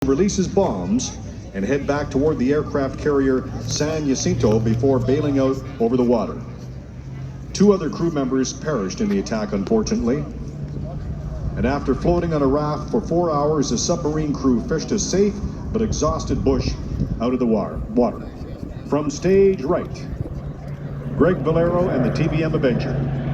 releases bombs and head back toward the aircraft carrier San Jacinto before bailing out over the water. 2 other crew members perished in the attack, unfortunately. And after floating on a raft for 4 hours, the submarine crew fished a safe but exhausted Bush out of the water. From stage right, Greg Valero and the TVM Avenger.